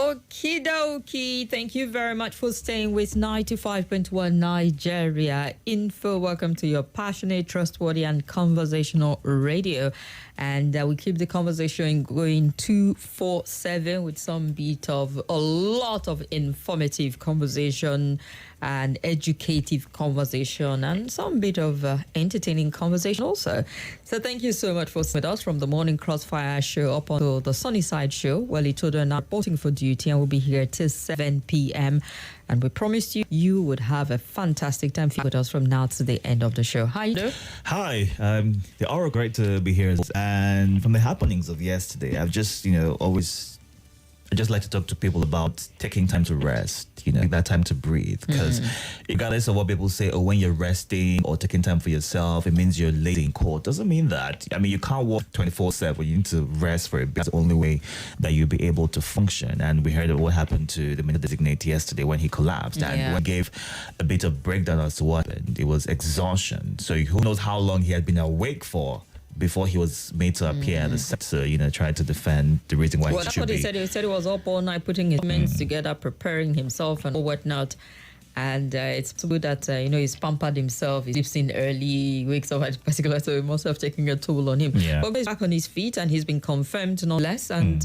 Okie dokie. Thank you very much for staying with 95.1 Nigeria Info. Welcome to your passionate, trustworthy, and conversational radio. And we keep the conversation going 247 with some bit of a lot of informative conversation and educative conversation and some bit of entertaining conversation also. So thank you so much for with us from the Morning Crossfire show up onto the Sunny Side show. Well, Itodo are now reporting for duty and we'll be here till 7 p.m. And we promised you would have a fantastic time with us from now to the end of the show. Hi, Itodo. Hi, they are great to be here. And from the happenings of yesterday, I've just, I just like to talk to people about taking time to rest, that time to breathe. Because regardless of what people say, when you're resting or taking time for yourself, it means you're late in court. Doesn't mean that. I mean, you can't work 24/7. You need to rest for a bit. That's the only way that you'll be able to function. And we heard of what happened to the minister designate yesterday when he collapsed. And we gave a bit of breakdown as to what happened. It was exhaustion. So who knows how long he had been awake for before he was made to appear at the set to, try to defend the reason why he should be. That's what he said. He said he was up all night putting his men together, preparing himself and whatnot. And it's so good that, he's pampered himself. He sleeps in early, wakes up at a particular time. It must have taken a toll on him. Yeah. But he's back on his feet and he's been confirmed, no less. And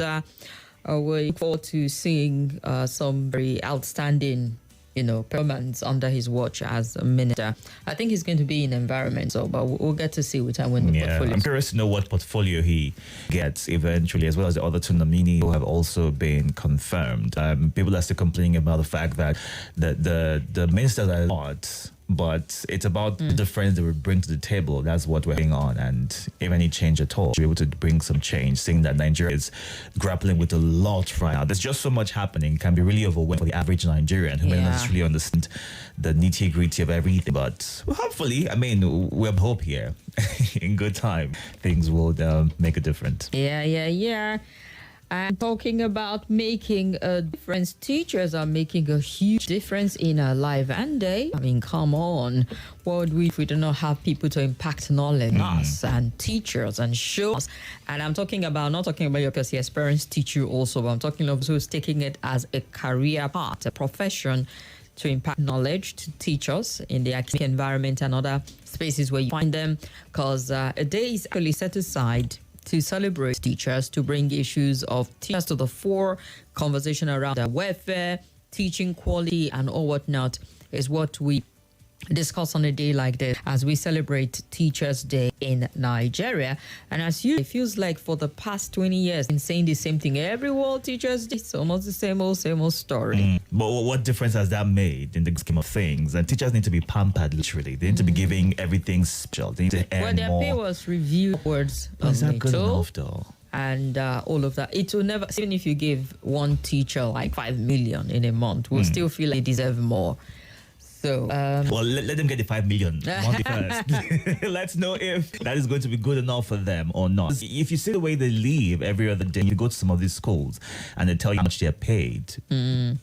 we look forward to seeing some very outstanding performance under his watch as a minister. I think he's going to be in environment, but we'll get to see with time when the portfolio. I'm curious to know what portfolio he gets eventually, as well as the other two nominees who have also been confirmed. People are still complaining about the fact that the ministers are not. But it's about the difference they will bring to the table. That's what we're hitting on. And if any change at all, to be able to bring some change, seeing that Nigeria is grappling with a lot right now. There's just so much happening. It can be really overwhelming for the average Nigerian who may not necessarily understand the nitty-gritty of everything. But hopefully, we have hope here. In good time, things will make a difference. Yeah. And talking about making a difference, teachers are making a huge difference in our life and day. Come on. What would we if we do not have people to impact knowledge us and teachers and show us? And I'm talking about, not talking about your parents teach you also, but I'm talking of those taking it as a career path, a profession to impact knowledge, to teach us in the academic environment and other spaces where you find them. Because a day is actually set aside to celebrate teachers, to bring issues of teachers to the fore, conversation around their welfare, teaching quality, and all whatnot is what we discuss on a day like this as we celebrate Teachers' Day in Nigeria. And as you, it feels like for the past 20 years, been saying the same thing every World Teachers' Day. It's almost the same old story. But what difference has that made in the scheme of things? And teachers need to be pampered, literally. They need to be giving everything special. They need to earn their more. Pay was reviewed upwards. Is that good enough, though? And all of that. It will never, even if you give one teacher like 5 million in a month, we'll still feel they deserve more. So, well, let them get the 5 million first. Let's know if that is going to be good enough for them or not. If you see the way they live every other day, you go to some of these schools and they tell you how much they're paid,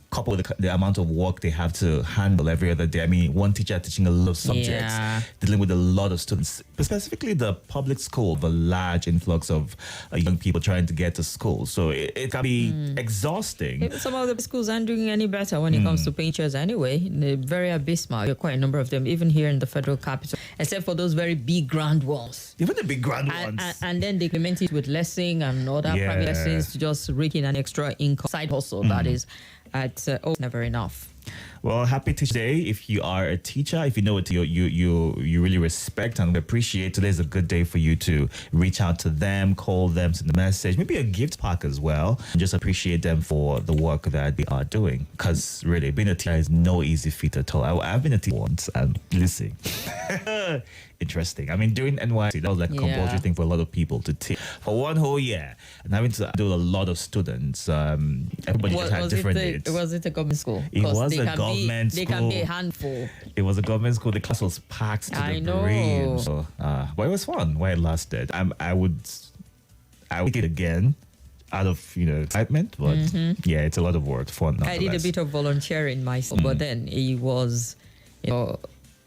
coupled with the amount of work they have to handle every other day. One teacher teaching a lot of subjects, dealing with a lot of students, but specifically the public school, the large influx of young people trying to get to school. So it can be exhausting. Some of the schools aren't doing any better when it comes to teachers anyway. They're very abysmal. There are quite a number of them, even here in the federal capital, except for those very big grand ones. Even the big grand ones. And then they implement it with lessing and other private lessons to just rake in an extra income side hustle. That is, it's never enough. Well, happy Teacher Day. If you are a teacher, if you know what you really respect and appreciate, today is a good day for you to reach out to them, call them, send a message, maybe a gift pack as well, and just appreciate them for the work that they are doing. Because really, being a teacher is no easy feat at all. I've been a teacher once, and listen, interesting. Doing NYC, that was like a compulsory thing for a lot of people to teach for one whole year, and having to do a lot of students. Everybody just had different needs. Was it a government school? It was a government school. They can be a handful. It was a government school. The class was packed to the brim. So, but it was fun while it lasted. I would take it again out of excitement, but it's a lot of work. Fun. I did a bit of volunteering myself, but then it was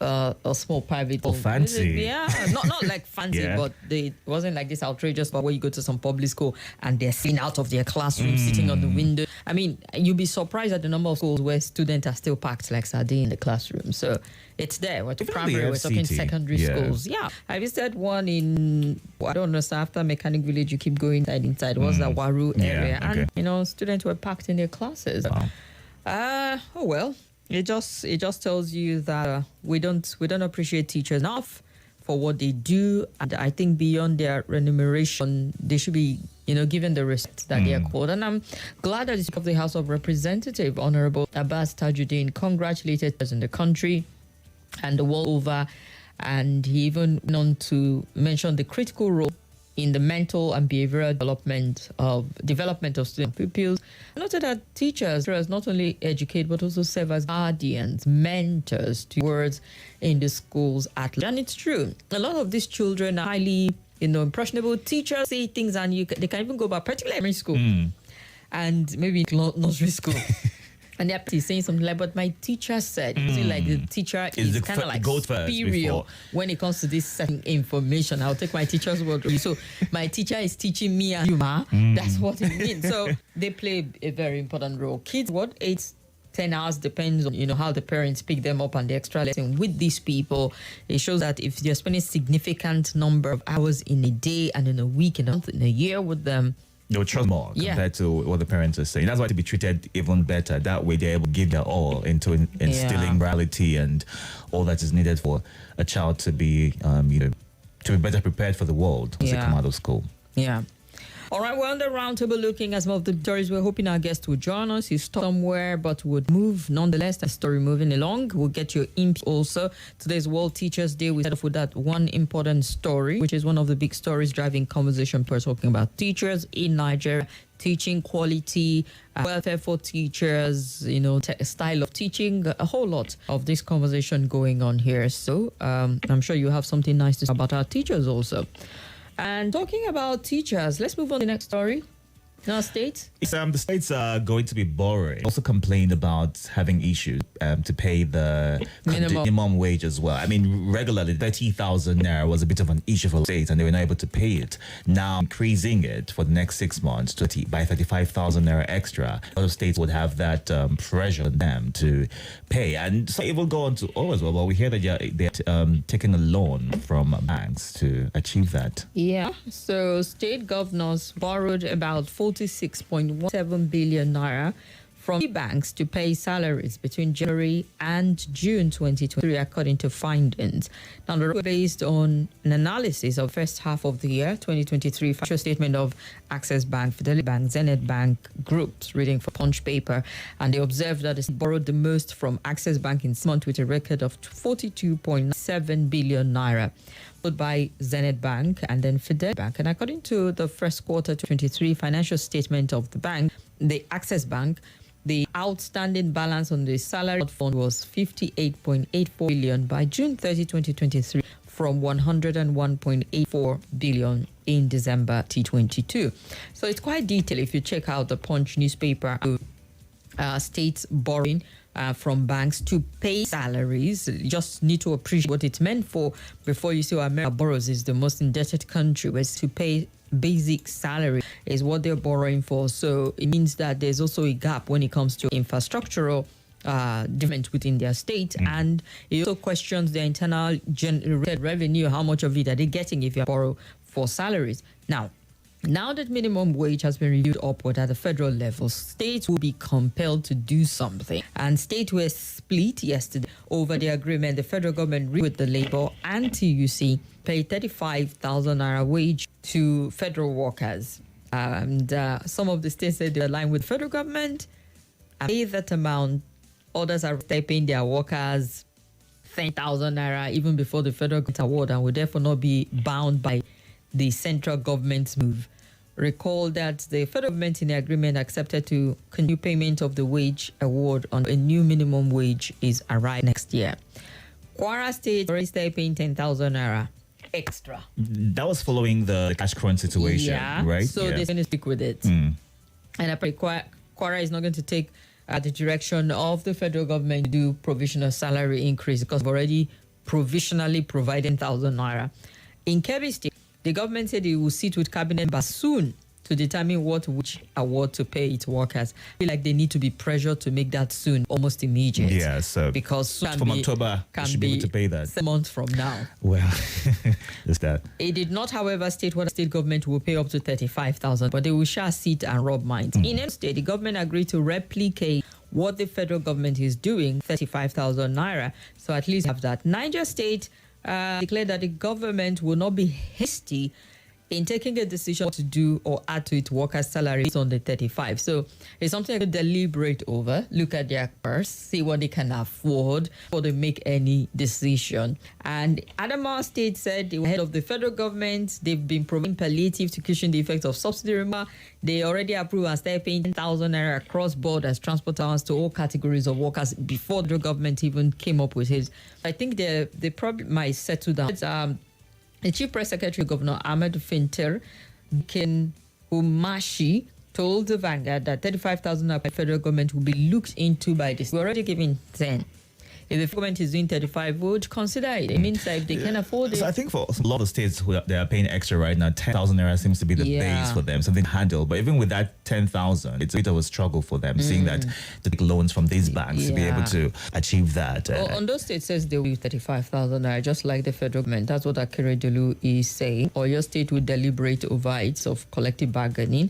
a small private Oh, fancy. Yeah, not like fancy, Yeah. but it wasn't like this outrageous one where you go to some public school and they're seen out of their classroom, sitting on the window. I mean, you'll be surprised at the number of schools where students are still packed like sardines in the classroom. So it's there. We're talking Even the primary, we're talking FCT. secondary Yeah. schools. Yeah, I visited one in, I don't understand, after Mechanic Village, you keep going inside. It was the Waru Yeah, area, okay. and students were packed in their classes. Wow. Oh well, it just tells you that we don't appreciate teachers enough for what they do, and I think beyond their remuneration, they should be given the respect that they are called. And I'm glad that the Speaker of the House of Representatives, Honorable Abbas Tajuddin, congratulated us in the country and the world over, and he even went on to mention the critical role in the mental and behavioral development of student pupils. I noted that teachers not only educate but also serve as guardians, mentors to words in the schools at large. And it's true. A lot of these children are highly, impressionable. Teachers say things and they can even go back, particularly primary school and maybe nursery school. And they're saying something like, but my teacher said, like the teacher is kind of like superior when it comes to this certain information. I'll take my teacher's word. So my teacher is teaching me and you, ma. That's what it means. So they play a very important role. Kids, 10 hours depends on, how the parents pick them up and the extra lesson with these people. It shows that if you're spending significant number of hours in a day and in a week, in a month, in a year with them, They'll trust more compared to what the parents are saying. That's why to be treated even better. That way they're able to give their all into instilling morality and all that is needed for a child to be, to be better prepared for the world as they come out of school. Yeah. All right, we're on the roundtable looking at some of the stories. We're hoping our guest will join us. He's somewhere, but would move nonetheless. The story moving along. We'll get your input also. Today's World Teachers Day. We start off with that one important story, which is one of the big stories driving conversation. We're talking about teachers in Nigeria, teaching quality, welfare for teachers, style of teaching, a whole lot of this conversation going on here. So I'm sure you have something nice to say about our teachers also. And talking about teachers, let's move on to the next story. Now, states? The states are going to be borrowing. Also complained about having issues to pay the minimum wage as well. I mean, regularly 30,000 naira was a bit of an issue for the states, and they were not able to pay it. Now increasing it for the next 6 months by 35,000 naira extra. A lot of states would have that pressure on them to pay, and so it will go on to all as well. But we hear that they're taking a loan from banks to achieve that. Yeah. So state governors borrowed about 46.17 billion naira from banks to pay salaries between January and June 2023, according to findings. Now, the report based on an analysis of first half of the year 2023 financial statement of Access Bank, Fidelity Bank, Zenith Bank groups, reading for Punch paper, and they observed that it borrowed the most from Access Bank in this month with a record of 42.7 billion naira. By Zenith Bank and then Fidelity Bank. And according to the first quarter 2023 financial statement of the bank, the Access Bank, the outstanding balance on the salary fund was 58.84 billion by June 30, 2023, from 101.84 billion in December 2022. So it's quite detailed if you check out the Punch newspaper. States borrowing from banks to pay salaries. You just need to appreciate what it's meant for before you say America borrows is the most indebted country, whereas to pay basic salary is what they're borrowing for. So it means that there's also a gap when it comes to infrastructural development within their state, and it also questions their internal generated revenue. How much of it are they getting if you borrow for salaries? Now that minimum wage has been reviewed upward at the federal level, states will be compelled to do something. And states were split yesterday over the agreement. The federal government with the Labour and TUC paid 35,000 naira wage to federal workers. And some of the states said they align with the federal government and pay that amount. Others are paying their workers 10,000 naira even before the federal government award, and will therefore not be bound by the central government's move. Recall that the federal government in the agreement accepted to continue payment of the wage award on a new minimum wage is arrived next year. Kwara State already started paying 10,000 naira extra. That was following the cash crunch situation, right? So they're going to stick with it. And apparently Kwara is not going to take the direction of the federal government to do provisional salary increase because they've already provisionally providing 1,000 naira. In Kebbi State, the government said it will sit with cabinet members soon to determine which award to pay its workers. I feel like they need to be pressured to make that soon, almost immediate. Yeah, so because from October, they should be able to pay that 7 months from now. Well, is that? It did not, however, state what the state government will pay up to 35,000, but they will shall sit and rub minds. In any state, the government agreed to replicate what the federal government is doing, 35,000 naira. So at least have that. Niger State declared that the government will not be hasty in taking a decision to do or add to its workers' salaries on the 35. So it's something to deliberate over, look at their purse, see what they can afford before they make any decision. And Adamawa State said the head of the federal government, they've been providing palliative to cushion the effects of subsidy removal. They already approved and started paying 10,000 naira across board as transport allowance to all categories of workers before the government even came up with it. I think they probably might settle down. The Chief Press Secretary, Governor Ahmed Finter Ken Umashi, told the Vanguard that 35,000 by the federal government will be looked into by this. We're already giving 10. If the government is doing 35, we would consider it. It means that if they can afford it. So I think for a lot of states who they are paying extra right now, 10,000 naira seems to be the base for them, something to handle. But even with that 10,000, it's a bit of a struggle for them, seeing that to take loans from these banks to be able to achieve that. Ondo State says they will use 35,000 naira, just like the federal government. That's what Akeredolu is saying. Or your state will deliberate over it of collective bargaining.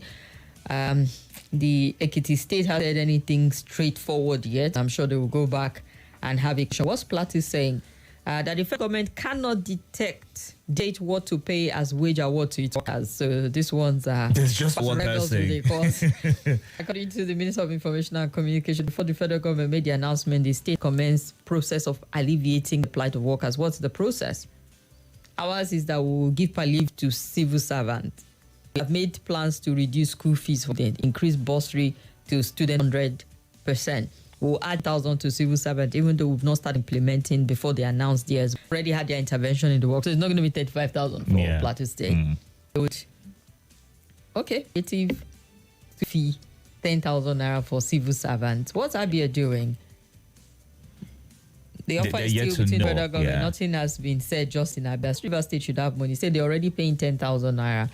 The Ekiti State hasn't said anything straightforward yet. I'm sure they will go back and have it. What's Platt is saying that the federal government cannot date what to pay as wage award to its workers. So this one's there's just one person. According to the Minister of Information and Communication, before the federal government made the announcement, the state commenced process of alleviating the plight of workers. What's the process? Ours is that we will give leave to civil servants. We have made plans to reduce school fees for them, increase bursary to student 100%. We'll add 1,000 to civil servants, even though we've not started implementing before they announced theirs. Already had their intervention in the work, so it's not going to be 35,000 for Plateau State. Okay, native fee 10,000 naira for civil servants. What's Abia doing? The offer is still between the federal government. Nothing has been said just in Abia. River State should have money. Say they're already paying 10,000 naira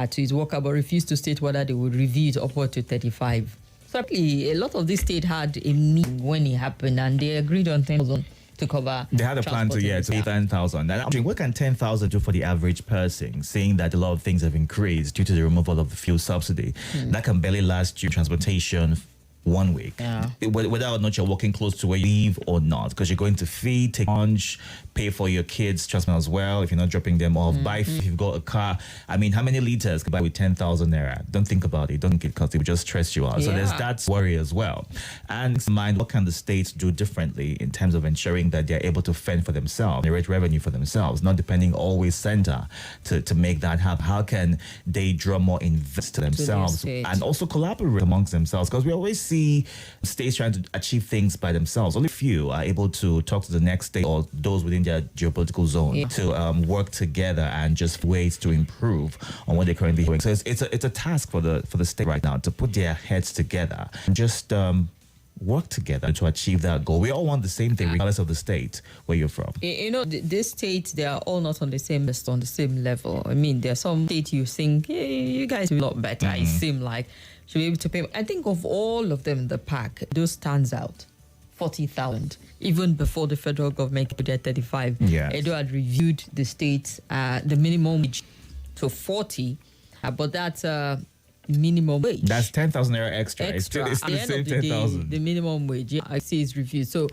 to his worker, but refused to state whether they would review it upward to 35. So a lot of these states had a meeting when it happened, and they agreed on 10,000 to cover. They had a plan to pay 10,000. And I'm wondering, what can 10,000 do for the average person, seeing that a lot of things have increased due to the removal of the fuel subsidy? That can barely last you transportation 1 week, whether or not you're walking close to where you live or not, because you're going to feed, take lunch, pay for your kids' transport as well if you're not dropping them off. Buy if you've got a car. I mean, how many liters can buy with 10,000 naira? Don't think about it. Don't get caught. It will just stress you out. So there's that worry as well. And mind, what can the states do differently in terms of ensuring that they're able to fend for themselves, generate revenue for themselves, not depending always center to make that happen? How can they draw more investors to themselves and also collaborate amongst themselves? Because we always see states trying to achieve things by themselves. Only few are able to talk to the next state or those within their geopolitical zone to work together and just ways to improve on what they're currently doing. So it's a task for the state right now to put their heads together and just work together to achieve that goal. We all want the same thing regardless of the state where you're from. You know, this state, they are all not on the same level. I mean, there's some states you think, hey, you guys are a lot better. It seems like should be able to pay. I think of all of them in the pack, those stands out. 40,000, even before the federal government put their 35. Edo had reviewed the state, the minimum wage to 40, but that's minimum wage. That's 10,000 naira extra. It's still At the the end same of the 10,000. day, the minimum wage, I see is reviewed. So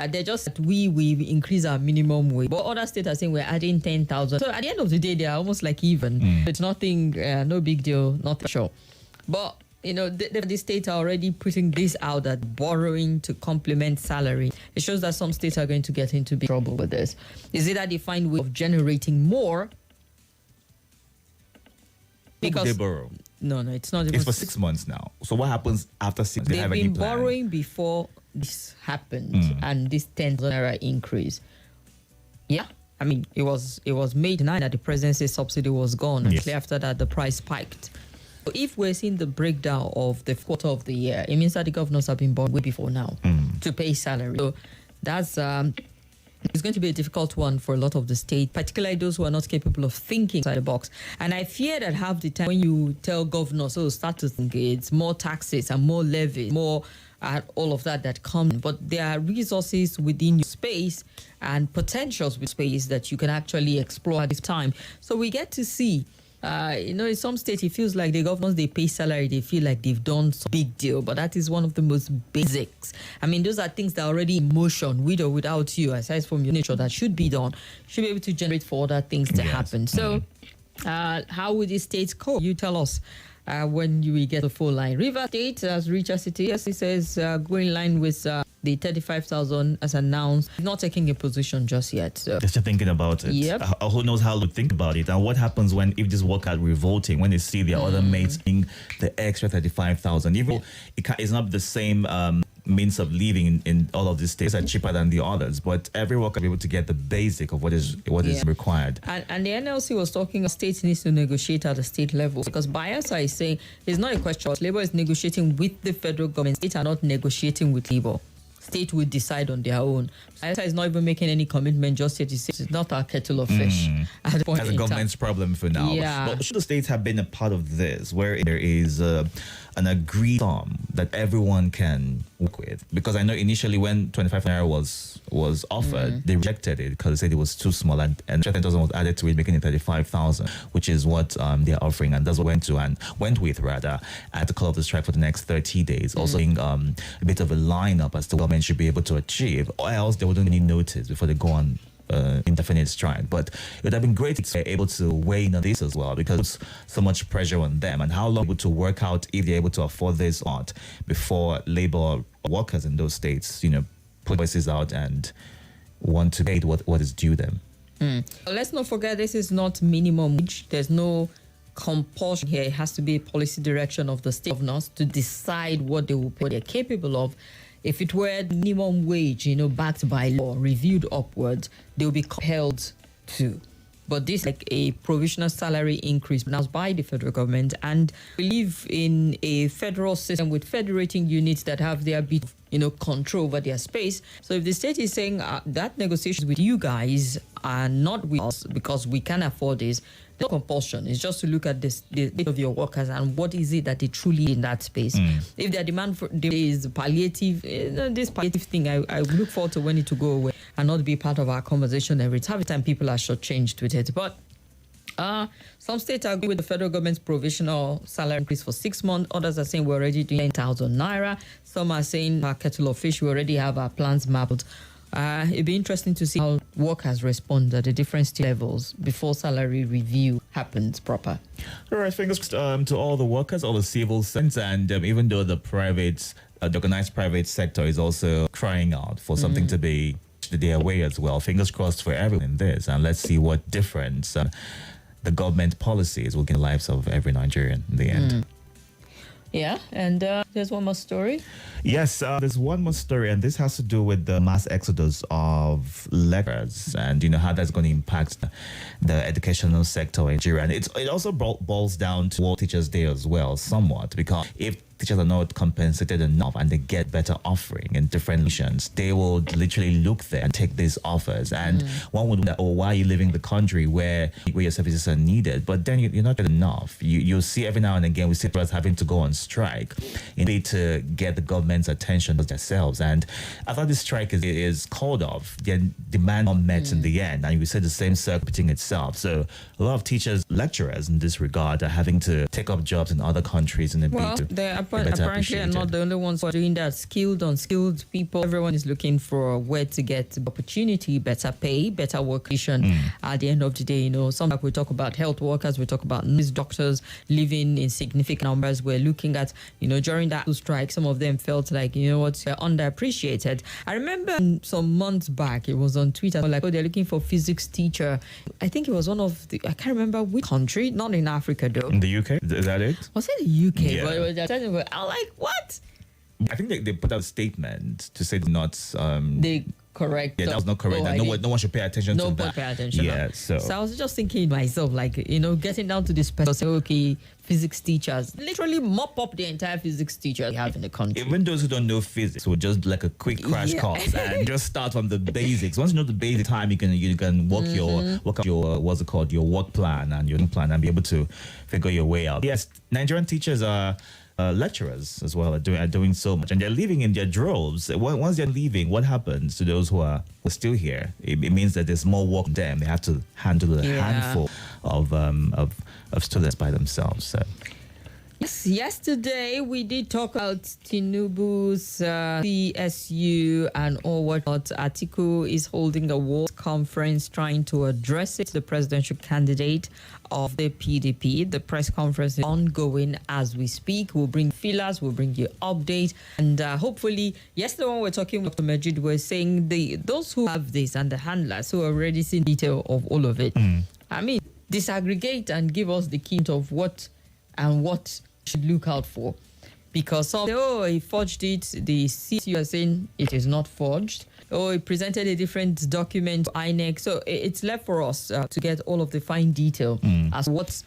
they're just that we increase our minimum wage, but other states are saying we're adding 10,000. So at the end of the day, they are almost like even. It's nothing, no big deal, nothing sure. But you know, the states are already putting this out, that borrowing to complement salary. It shows that some states are going to get into big trouble with this. Is it that they find way of generating more? Because they borrow. No, it's not. It's for 6 months now. So what happens after 6 months? They've been borrowing before this happened, and this 10,000 naira increase. Yeah. I mean, it was May 9 that the presidency subsidy was gone. And after that, the price spiked. If we're seeing the breakdown of the quarter of the year, it means that the governors have been born way before now to pay salary. So that's It's going to be a difficult one for a lot of the state, particularly those who are not capable of thinking outside the box. And I fear that half the time when you tell governors, oh, start to think, it's more taxes and more levies, more all of that come. But there are resources within your space and potentials with space that you can actually explore at this time. So we get to see. In some states, it feels like the governors, they pay salary, they feel like they've done some big deal, but that is one of the most basics. I mean, those are things that are already in motion, with or without you, aside from your nature, that should be done, should be able to generate for other things to happen. So, how would the states cope? You tell us when you will get the full line. River State, as rich as it is, it says going in line with the 35,000 as announced, not taking a position just yet. So. Just thinking about it. Yep. Who knows how to think about it? And what happens if these workers revolting, when they see their other mates being the extra 35,000? Even it's not the same means of living in all of these states are cheaper than the others, but every worker will be able to get the basic of what is required. And the NLC was talking states needs to negotiate at the state level, because Bayelsa is saying it's not a question. Labour is negotiating with the federal government. States are not negotiating with Labour. State will decide on their own. Bayelsa is not even making any commitment just yet. It's not our kettle of fish. At the point That's a government's problem for now. Yeah. But should the states have been a part of this, where there is an agreed sum that everyone can work with? Because I know initially when 25 naira was offered, they rejected it because they said it was too small, and 10,000 was added to it, making it 35,000, which is what they're offering, and that's what went with at the call of the strike for the next 30 days. Also being a bit of a lineup as to what government should be able to achieve, or else they wouldn't need notice before they go on indefinite strike. But it would have been great if they're able to weigh in on this as well, because it's so much pressure on them, and how long able to work out if they're able to afford this or not before labor workers in those states, put voices out and want to pay what is due them. Let's not forget, this is not minimum wage. There's no compulsion here. It has to be a policy direction of the state governors to decide what they will pay, what they're capable of. If it were minimum wage, backed by law, reviewed upwards, they will be compelled to. But this is like a provisional salary increase announced by the federal government, and we live in a federal system with federating units that have their bit of, control over their space. So if the state is saying that negotiations with you guys are not with us because we can afford this, no compulsion. It's just to look at the bit of your workers and what is it that they truly need in that space. If their demand for is palliative, this palliative thing, I look forward to when it to go away and not be part of our conversation every time people are shortchanged with it. But some states agree with the federal government's provisional salary increase for 6 months. Others are saying we're already doing 10,000 naira. Some are saying our kettle of fish, we already have our plans mapped. It'd be interesting to see how workers respond at the different state levels before salary review happens proper. All right, fingers crossed to all the workers, all the civil servants, and even though the organized private sector is also crying out for something to be their way as well. Fingers crossed for everyone in this, and let's see what difference the government policies will get in the lives of every Nigerian in the end. Yeah, and there's one more story. Yes, there's one more story, and this has to do with the mass exodus of lecturers and how that's going to impact the educational sector in Nigeria. And it also boils down to World Teachers' Day as well, somewhat, because if teachers are not compensated enough and they get better offering in different nations, they will literally look there and take these offers. And one would wonder, why are you leaving the country where your services are needed? But then you're not getting enough. You'll see every now and again, we see us having to go on strike in order to get the government's attention to themselves. And I thought this strike is called off. Their demand not met in the end. And we see the same circle repeating itself. So a lot of teachers, lecturers in this regard are having to take up jobs in other countries in a bid to apparently are not the only ones who are doing that. Skilled, unskilled people, everyone is looking for where to get opportunity, better pay, better work condition. At the end of the day, some we talk about health workers, we talk about nurse doctors living in significant numbers. We're looking at, during that strike, some of them felt like, they're underappreciated. I remember some months back, it was on Twitter, like, they're looking for physics teacher. I think it was one of I can't remember which country, not in Africa though. In the UK? Is that it? Was it the UK? Yeah. But I'm like, what? I think they put out a statement to say not. They correct. Yeah, that was not correct. That no one should pay attention to that. No one pay attention. Yeah, so I was just thinking myself, like, getting down to this person, say, okay, physics teachers, literally mop up the entire physics teachers we have in the country. even those who don't know physics will just like a quick crash course and just start from the basics. Once you know the basic time, you can work out your what's it called, your work plan and your plan and be able to figure your way out. Yes, Nigerian teachers are. Lecturers as well are doing so much, and they're leaving in their droves. Once they're leaving, what happens to those who are still here? It means that there's more work for them. They have to handle a handful of students by themselves. So. Yes, yesterday we did talk about Tinubu's CSU and all whatnot. Atiku is holding a world conference trying to address it. The presidential candidate of the PDP. The press conference is ongoing as we speak. We'll bring feelers, we'll bring you update, and hopefully, yesterday when we were talking with Dr. Majid, we're saying those who have this and the handlers who already seen detail of all of it. I mean, disaggregate and give us the key of what should look out for, because some say, he forged it. The CSU are saying it is not forged. He presented a different document to INEC. So it's left for us to get all of the fine detail as what's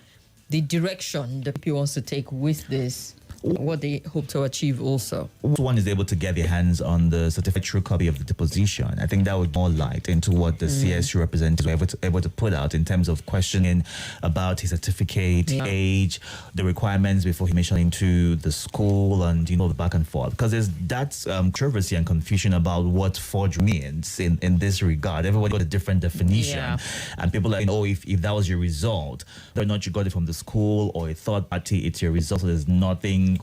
the direction the people wants to take with this, what they hope to achieve also. One is able to get their hands on the certified true copy of the deposition. I think that would more light into what the CSU representatives were able to put out in terms of questioning about his certificate, age, the requirements before he mentioned into the school, and the back and forth. Because there's that controversy and confusion about what forgery means in this regard. Everybody got a different definition, and people are saying, if that was your result, whether or not you got it from the school or a third party, it's your result. So there's nothing.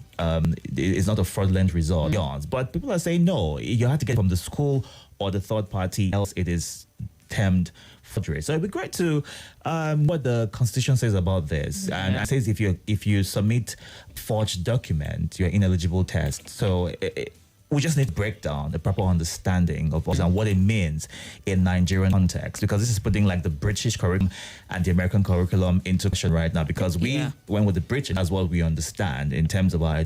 It's not a fraudulent result. But people are saying no, you have to get it from the school or the third party, else it is termed forgery. So it'd be great to what the Constitution says about this. And it says if you submit forged document, you're ineligible test. So we just need to break down the proper understanding of what it means in Nigerian context, because this is putting like the British curriculum and the American curriculum into question right now, because we went with the British as what we understand in terms of our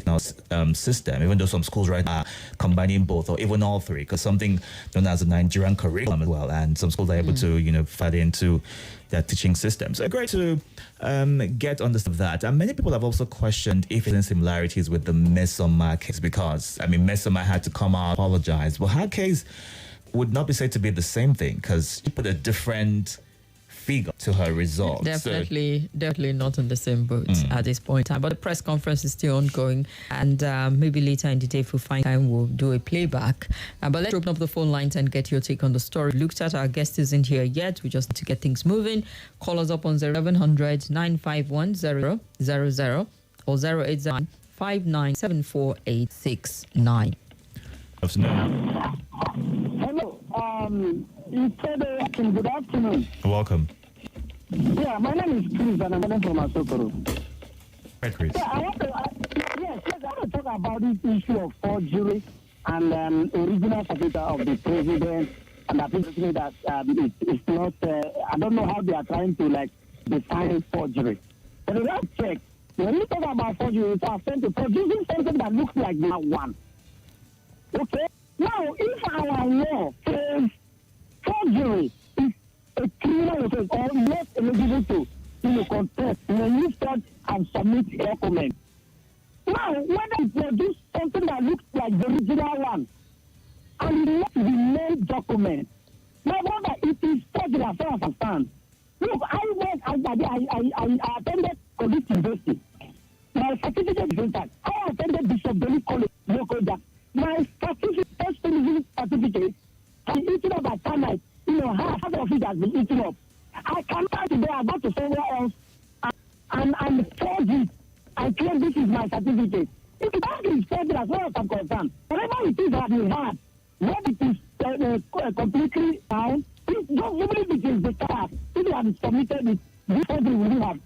system, even though some schools right now are combining both or even all three, because something known as a Nigerian curriculum as well, and some schools are able to fit into their teaching system. So great to get on this of that. And many people have also questioned if there's similarities with the Mesoma case, because Mesoma had to come out, apologize. But her case would not be said to be the same thing, because she put a different figure to her result. Definitely not in the same boat at this point in time. But the press conference is still ongoing, and maybe later in the day, if we find time, we'll do a playback. But let's open up the phone lines and get your take on the story. Looked at, our guest isn't here yet. We just need to get things moving. Call us up on 0700 951 0000 or 080 5974 Hello, Itodo, good afternoon. Welcome. Yeah, my name is Chris and I'm calling from Asokoro. Hi, Chris. Yeah, I want to talk about this issue of forgery and original certificate of the president, and I think that it's not, I don't know how they are trying to define forgery. But the last check, when you talk about forgery, it's tend to producing something that looks like that one. Okay? Now, if our law says forgery is a criminal offense or not eligible to contest when you start and submit a document. Now, when you produce something that looks like the original one and not the main document, my brother, it is forgery as far as I understand. Look, I attended College University. My certificate is intact. I attended Bishop Belly College, Lokoja. My certificate is eaten up by termites. Half of it has been eaten up. I can't today. I go to somewhere else and forge it and claim this is my certificate. If that is forged as far as I'm concerned, whatever it is that you have, what it is completely down, just even if it is the task, if you have submitted it, this forgery will have,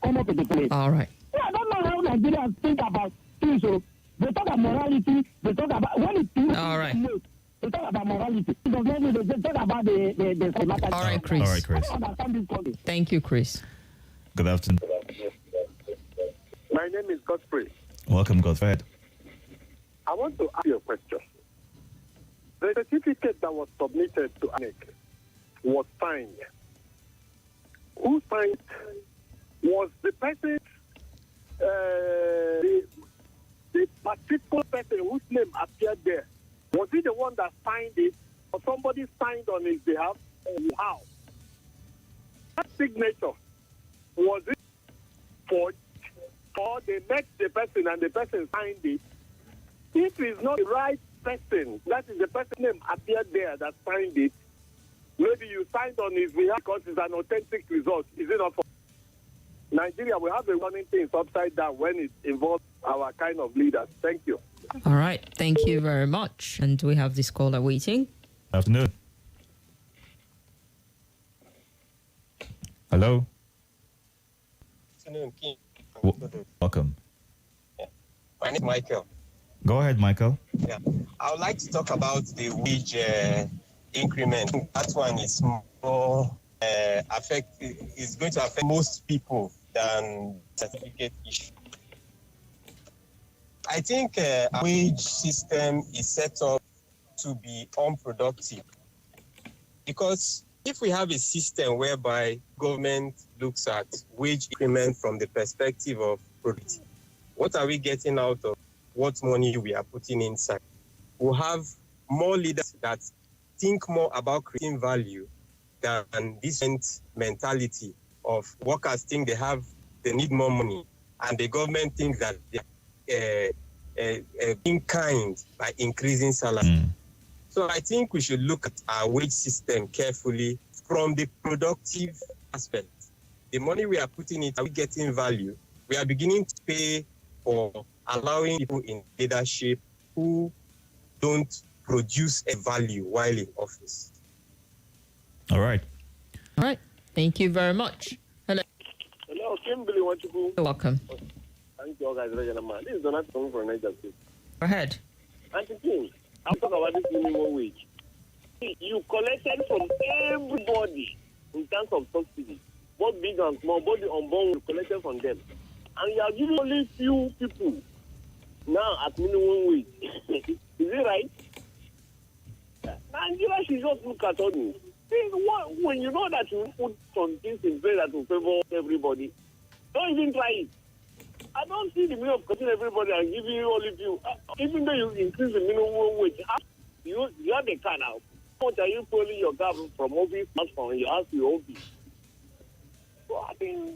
come up with the place. All right. Yeah, I don't know how Nigerians think about things. So they talk about morality. They talk about when it is. All right. They talk about morality. They talk about the matter. All right, Chris. All right, Chris. I don't understand this country. Thank you, Chris. Good afternoon. My name is Godfrey. Welcome, Godfrey. I want to ask you a question. The certificate that was submitted to INEC was signed. Who signed? Was the person, the particular person whose name appeared there, was he the one that signed it, or somebody signed on his behalf? How? That signature, was it forged, or they met the person and the person signed it? If it's not the right person, that is the person name appeared there that signed it, maybe you signed on his behalf because it's an authentic result. Is it not for Nigeria? We have a running things upside down when it involves our kind of leaders. Thank you. All right. Thank you very much. And we have this caller waiting. Afternoon. Hello. Afternoon, King. Welcome. My name is Michael. Go ahead, Michael. Yeah, I would like to talk about the wage increment. That one is more is going to affect most people than certificate issue. I think our wage system is set up to be unproductive, because if we have a system whereby government looks at wage increment from the perspective of productivity, what are we getting out of what money we are putting inside? We'll have more leaders that think more about creating value than this mentality of workers think they need more money, and the government thinks that they are being kind by increasing salary. So I think we should look at our wage system carefully from the productive aspect. The money we are putting in, are we getting value? We are beginning to pay for allowing people in leadership who don't produce a value while in office. All right. All right. Thank you very much. Hello. Hello, Kimberly. You're welcome. Thank you, guys. This is Donald coming from Niger State. Go ahead. Auntie King, I'll talk about this minimum wage. You collected from everybody in terms of subsidy, both big and small, both the unborn, you collected from them. And you are giving only few people now at minimum wage. Is it right? Nigeria should just look at all this. When you know that you put some things in place that will favor everybody, don't even try it. I don't see the meaning of cutting everybody and giving you only few. Even though you increase the minimum wage, you have the car now. How much are you pulling your car from office from your house to your office? So I think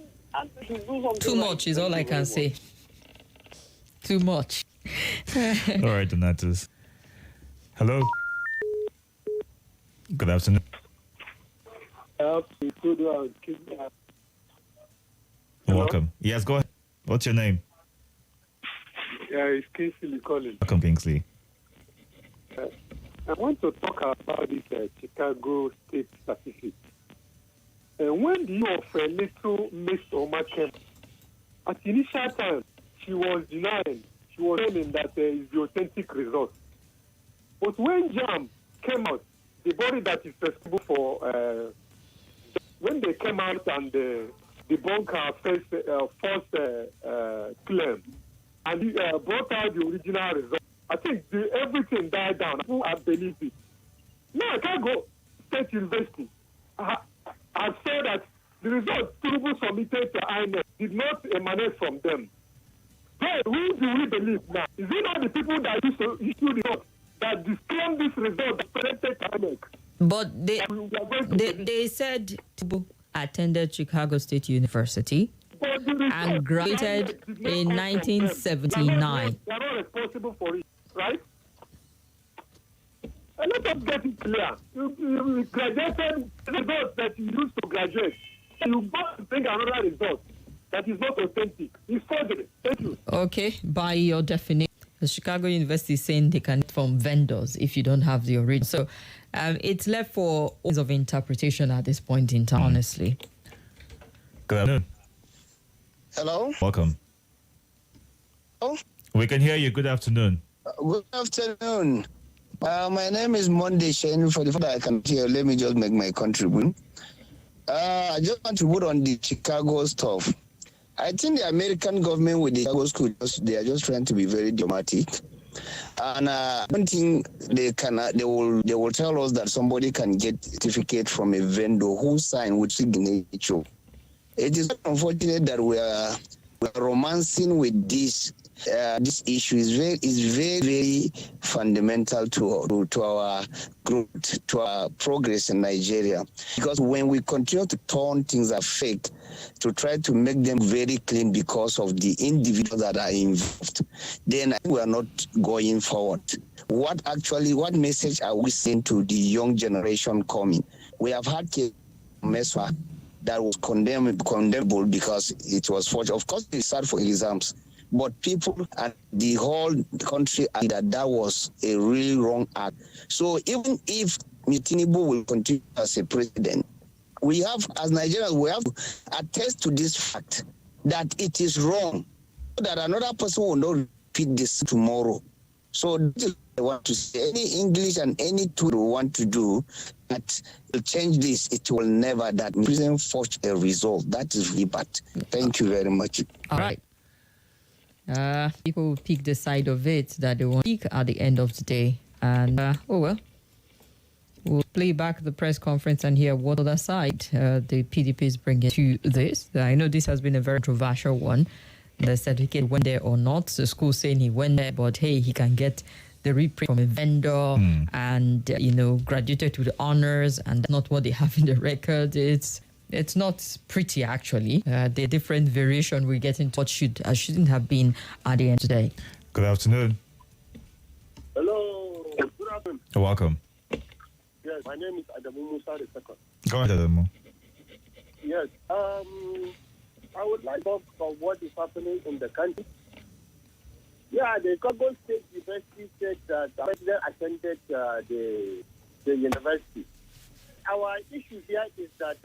we should do something. Too much is all I can say. Too much. All right, Donatus. Hello. Good afternoon. Welcome. Yes, go ahead. What's your name? Yeah, it's Kingsley calling. Welcome, Kingsley. I want to talk about this Chicago State certificate. When the year of little Miss Oma came, at initial time, she was denying. She was saying that is the authentic result. But when JAM came out, the body that is responsible for, when they came out and debunked her false claim, and brought out the original result, I think everything died down. People have believed it. Now, Chicago State University has said that the result Tinubu submitted to INEC did not emanate from them. Then, who do we believe now? Is it not the people that used to issue the result that disclaimed this result that presented to INEC? But they said Tinubu attended Chicago State University and graduated in 1979. They are not responsible for it, right? And let us get it clear. You graduated the result that you used to graduate. You go and bring another result that is not authentic. It's forgery. Thank you. Okay, by your definition, the Chicago University is saying they can get from vendors if you don't have the original. So it's left for all of interpretation at this point in time, honestly. Good afternoon. Hello? Welcome. Oh? We can hear you. Good afternoon. Good afternoon. My name is Monday Shane. For the fact that I can hear, let me just make my contribution. I just want to put on the Chicago stuff. I think the American government with the Chicago school, they are just trying to be very dramatic. And I don't think they can. They will tell us that somebody can get certificate from a vendor who signed with signature. It is unfortunate that we are romancing with this. This issue is very fundamental to our growth, to our progress in Nigeria. Because when we continue to turn things are fake, to try to make them very clean because of the individuals that are involved, then I think we are not going forward. What message are we sending to the young generation coming? We have had Meswa that was condemnable because it was forged. Of course, they start for exams. But people and the whole country that was a really wrong act. So even if Tinubu will continue as a president, we have, as Nigerians, we have to attest to this fact that it is wrong, so that another person will not repeat this tomorrow. So this is what I want to say. Any English and any tool we want to do that will change this, it will never. That president forged a result. That is really bad. Thank you very much. All right. People will pick the side of it that they want to pick at the end of the day. And, we'll play back the press conference and hear what other side the PDP is bringing to this. I know this has been a very controversial one. The certificate went there or not. The school saying he went there, but hey, he can get the reprint from a vendor and, graduated with honors, and that's not what they have in the record. It's not pretty, actually. The different variation we get into what shouldn't have been at the end of the day. Good afternoon. Hello. Good afternoon. You're welcome. Yes, my name is Adamu Musa II. Go ahead, Adamu. Yes. I would like to talk about what is happening in the country. Yeah, the Congo State University said that the president attended the university. Our issue here is that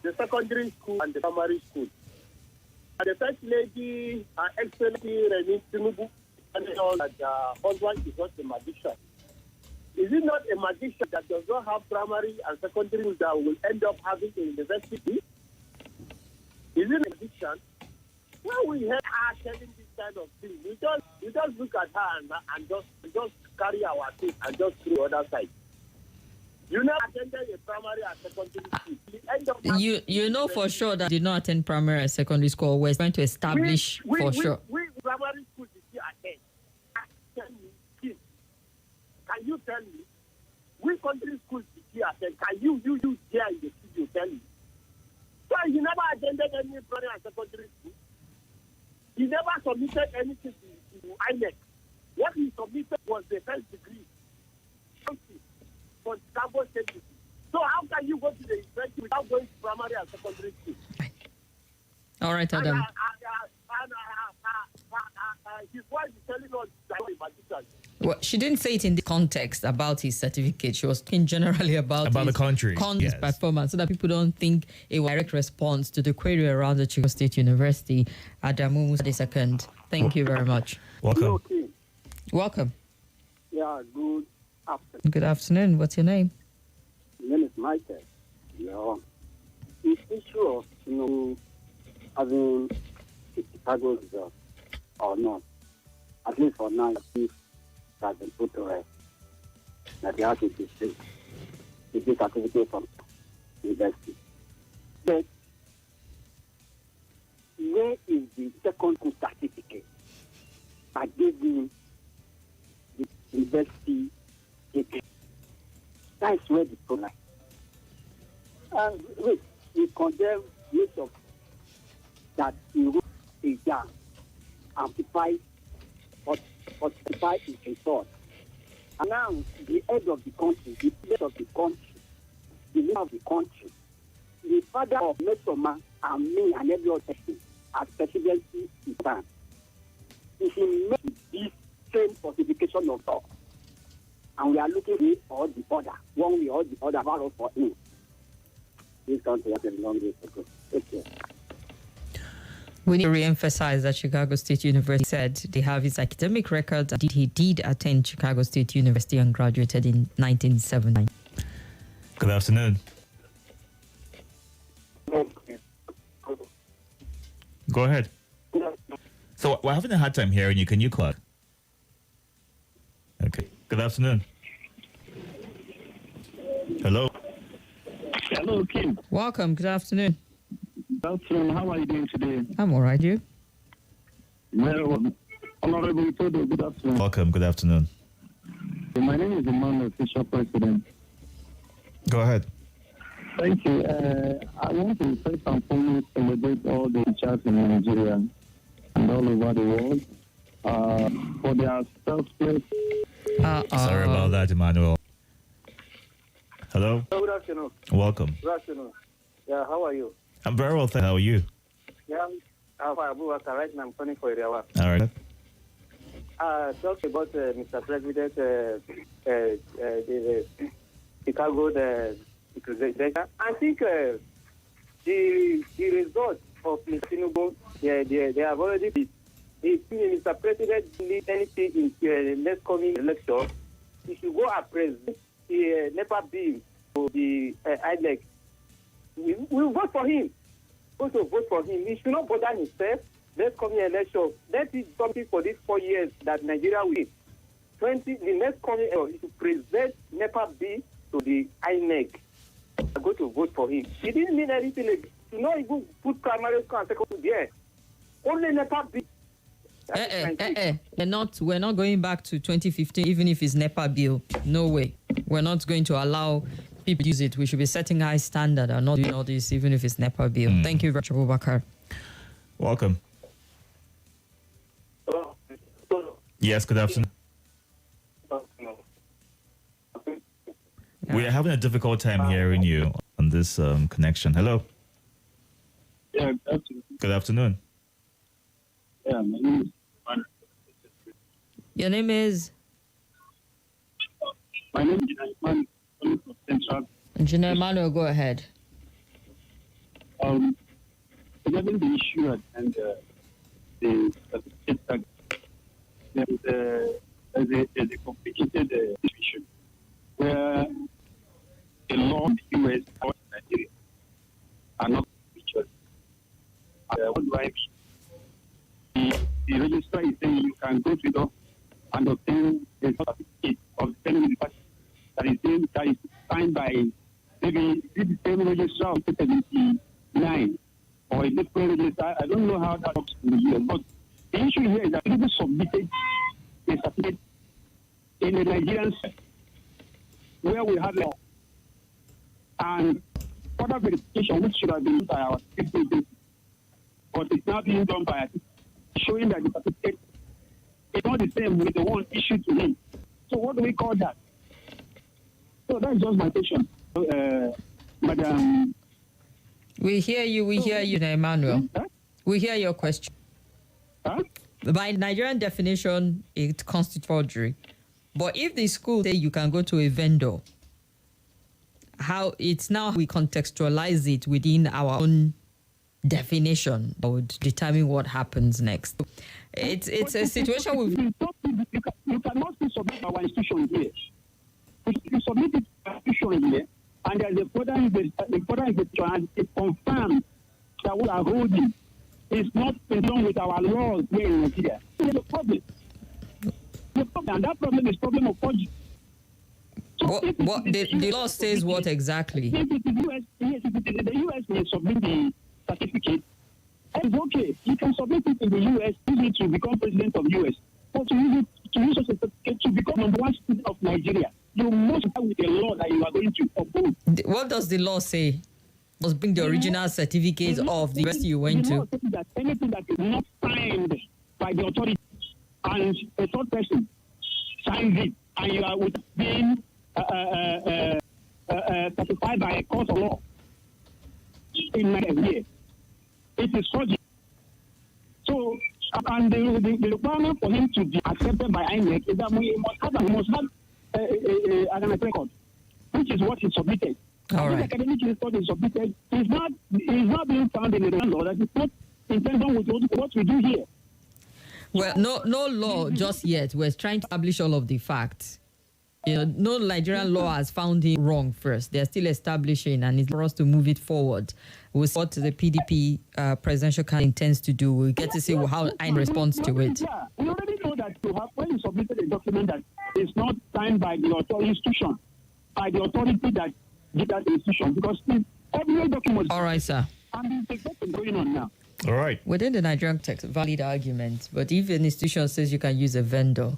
the secondary school and the primary school. The First Lady, Excellency Remi Tinubu, and that husband is not a magician. Is it not a magician that does not have primary and secondary schools that will end up having a university? Is it a magician? When we hear her telling this kind of thing, we just look at her and just carry our thing and just through the other side. You know, attended a primary and secondary school. You know for sure that did not attend primary and secondary school. We're trying to establish for sure. We primary school did you attend? Tell me, can you tell me? We country schools did you attend? Can you there in the studio tell me? So he never attended any primary and secondary school. He never submitted anything to INEC. What he submitted was the first degree. For Chicago State. So how can you go to the university without going to primary and secondary school? All right, Adam. His wife is telling us that he's a magician. Well, she didn't say it in the context about his certificate. She was talking generally about the country, his performance, so that people don't think a direct response to the query around the Chicago State University. Adamu Musa II. Thank you very much. Welcome. Okay. Welcome. Yeah, good afternoon. Good afternoon. What's your name? My name is Michael. This issue of having the Chicago result or not, at least for now, it has been put to rest. That they have to be safe. It is certificate from university. But where is the second school certificate that gave him the university degree? That's where the problem is. Wait, we condemn use of that he wrote a jam and fortify his report. And now the head of the country, the leader of the country, the leader of the country, the father of Mesoma and me and every other person as presidency is done. If he makes this same fortification of law, and we are looking for it or the other, one way or the other, battle for him. This country has a long way to go. Take care. We need to re-emphasize that Chicago State University said they have his academic records. He did attend Chicago State University and graduated in 1979. Good afternoon. Go ahead. So we're having a hard time hearing you. Can you clap? Good afternoon. Hello. Hello, Kim. Welcome. Good afternoon. Good afternoon. How are you doing today? I'm all right. You? Well, Honorable Itodo, good afternoon. Welcome. Good afternoon. My name is Emmanuel, official president. Go ahead. Thank you. I want to first and foremost celebrate all the teachers in Nigeria and all over the world for their selfless. Sorry about that, Emmanuel. Hello. Good afternoon. Welcome. Good afternoon. Yeah, how are you? I'm very well, thank you. How are you? Yeah, I'm Abuja. Right now I'm calling for area. All right. Talk about Mr. President, the Chicago, the president. I think the result of Mr. Tinubu, they have already been. If Mr. President need anything in the next coming election, he should go and present the NEPA bill to the INEC. We will vote for him. Also vote for him. He should not bother himself. Next coming election, that is something for these 4 years that Nigeria will. The next coming election, he should present NEPA bill to the INEC. I'm going to vote for him. He didn't mean anything. You know, he would put primary school and secondary there. Only NEPA bill. We're not going back to 2015, even if it's NEPA bill. No way. We're not going to allow people to use it. We should be setting high standard and not doing all this, even if it's NEPA bill. Thank you very much, Abubakar. Welcome. Yes, good afternoon. We are having a difficult time hearing you on this connection. Hello. Yeah, good afternoon. Good afternoon. Yeah, my name is Emmanuel. Your name is? My name is Emmanuel from Central. Engineer Emmanuel, go ahead. Regarding the issue and the certificate tax, there's a complicated situation where the law in the U.S. and Nigeria are not featured. What do I mean? The registrar is saying you can go to the and obtain a certificate of telling the party that is signed by maybe the same registrar of 79 or a different registrar. I don't know how that works in the US, but the issue here is that people submitted a certificate in the Nigerian side where we have law and further verification which should have been done by our security agency, but it's now being done by us, showing that the certificate is not the same with the one issued to him. So what do we call that? So that's just my question, Madam. We hear you, Emmanuel. Huh? We hear your question. Huh? By Nigerian definition, it constitutes forgery. But if the school say you can go to a vendor, how it's now we contextualize it within our own definition that would determine what happens next. It's a situation with. You cannot submit our institution here. You submit it to our institution here, and there's a further investigation, and it confirms that what are holding is not in line with our laws here in Nigeria. There's a problem. And that problem is problem of forgery. So what the law says what exactly? If it is the US may submit the certificate, it's okay. You can submit it in the US, use it to become president of the US. But to use a certificate to become number one citizen of Nigeria, you must have with the law that you are going to uphold. What does the law say? Must bring the original certificate of the university you went to. That anything that is not signed by the authority and a third person signs it, and you are being certified by a court of law in Nigeria, it is forgery. So, and the requirement for him to be accepted by INEC is that he must have an record, which is what he submitted. All right. This academic report is submitted. Is not being found in the law. That is not in tension with what we do here. Well, no law just yet. We're trying to establish all of the facts. No Nigerian law has found it wrong first. They're still establishing, and it's for us to move it forward. With what the PDP presidential candidate intends to do, we'll get to see how I responds to it. Yeah, we already know that that you have, when you submitted a document that is not signed by the institution, by the authority that did that institution, because the ordinary document. All right, sir. And there's what's going on now. All right. Within the Nigerian text, valid argument. But if an institution says you can use a vendor,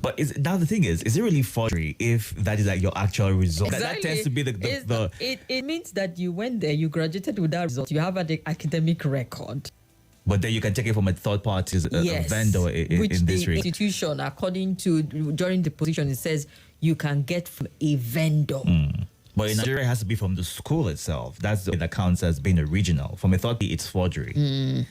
But now the thing is it really forgery if that is like your actual result? exactly. That tends to be the It means that you went there, you graduated with that result, you have an academic record. But then you can take it from a third party, a vendor which in this the region. institution, according to during the position, it says you can get from a vendor. But in Nigeria, it has to be from the school itself. That's the way that counts as being original. From a third party, it's forgery.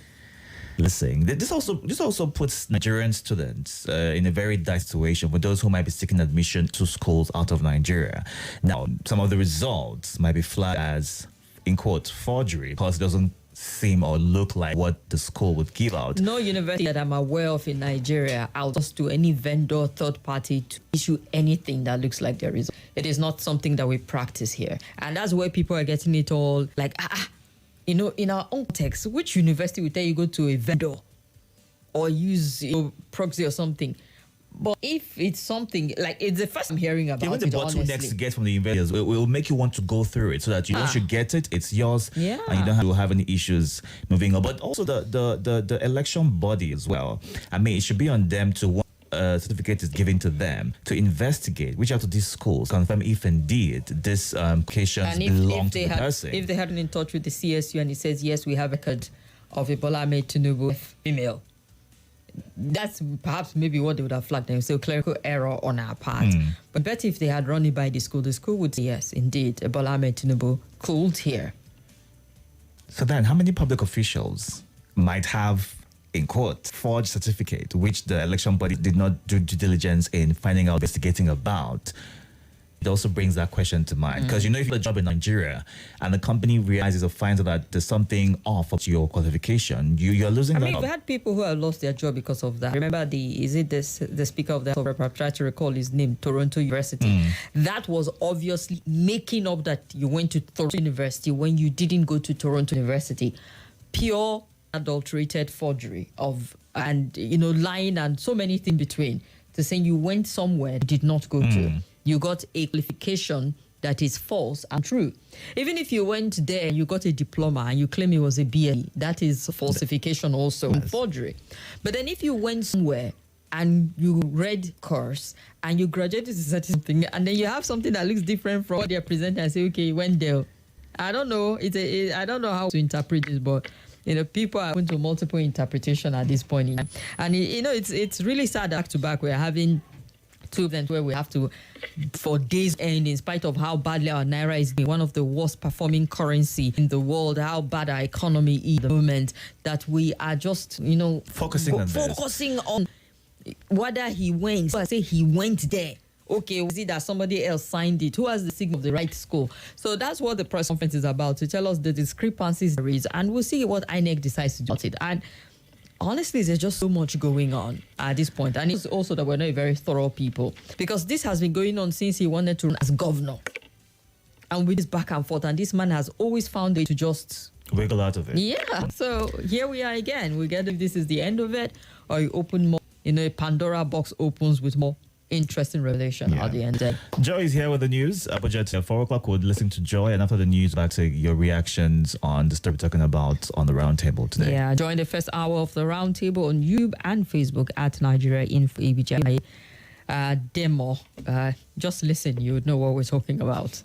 Listen, this also puts Nigerian students in a very dire situation for those who might be seeking admission to schools out of Nigeria. Now, some of the results might be flagged as, in quotes, forgery because it doesn't seem or look like what the school would give out. No university that I'm aware of in Nigeria outsources to any vendor, third party to issue anything that looks like their result. It is not something that we practice here. And that's where people are getting it all like, in our own context, which university will tell you go to a vendor or use proxy or something? But if it's something like it's the first I'm hearing about Even the it, bottlenecks honestly. to get from the investors, it will make you want to go through it so that you once you get it, it's yours, Yeah. and you don't have to have any issues moving on. But also the election body as well. I mean, it should be on them to certificate is given to them to investigate, reach out to these schools, confirm if indeed this applications belong to the person. If they hadn't in touch with the CSU and it says, yes, we have a record of a Bola Ahmed Tinubu female, that's perhaps maybe what they would have flagged them. So clerical error on our part. But better if they had run it by the school would say, yes, indeed, a Bola Ahmed Tinubu cooled here. So then, how many public officials might have, in quote, forged certificate, which the election body did not do due diligence in finding out, investigating about? It also brings that question to mind. Because, if you have a job in Nigeria and the company realizes or finds out that there's something off of your qualification, you're losing that I mean, job. we've had people who have lost their job because of that. Remember the Speaker of the House of Rep, I tried to recall his name, Toronto University. That was obviously making up that you went to Toronto University when you didn't go to Toronto University. Pure adulterated forgery and lying and so many things between to saying you went somewhere you did not go to. You got a qualification that is false and true. Even if you went there, you got a diploma and you claim it was a BA, that is falsification also, and forgery. But then if you went somewhere and you read course and you graduated to something and then you have something that looks different from what they're presenting and say, okay, you went there. I don't know. I don't know how to interpret this, but people are going to multiple interpretation at this point in time. And it's really sad back to back. We're having two events where we have to, for days end, in spite of how badly our naira is being one of the worst performing currency in the world, how bad our economy is at the moment, that we are just, focusing on whether he went. So I say he went there. Okay, was it that somebody else signed it? Who has the signal of the right school? So that's what the press conference is about, to tell us the discrepancies there is, and we'll see what INEC decides to do about it. And honestly, there's just so much going on at this point. And it's also that we're not a very thorough people, because this has been going on since he wanted to run as governor. And with this back and forth, and this man has always found a way to just wiggle out of it. Yeah. So here we are again. We get if this is the end of it, or you open more, a Pandora box opens with more interesting revelation at the end. Joy is here with the news. Abuja at 4 o'clock. We'll listen to Joy, and after the news, back to your reactions on the story we're talking about on the Roundtable today. Yeah, join the first hour of the Roundtable on YouTube and Facebook at Nigeria Info Abuja. Demo. Just listen, you would know what we're talking about.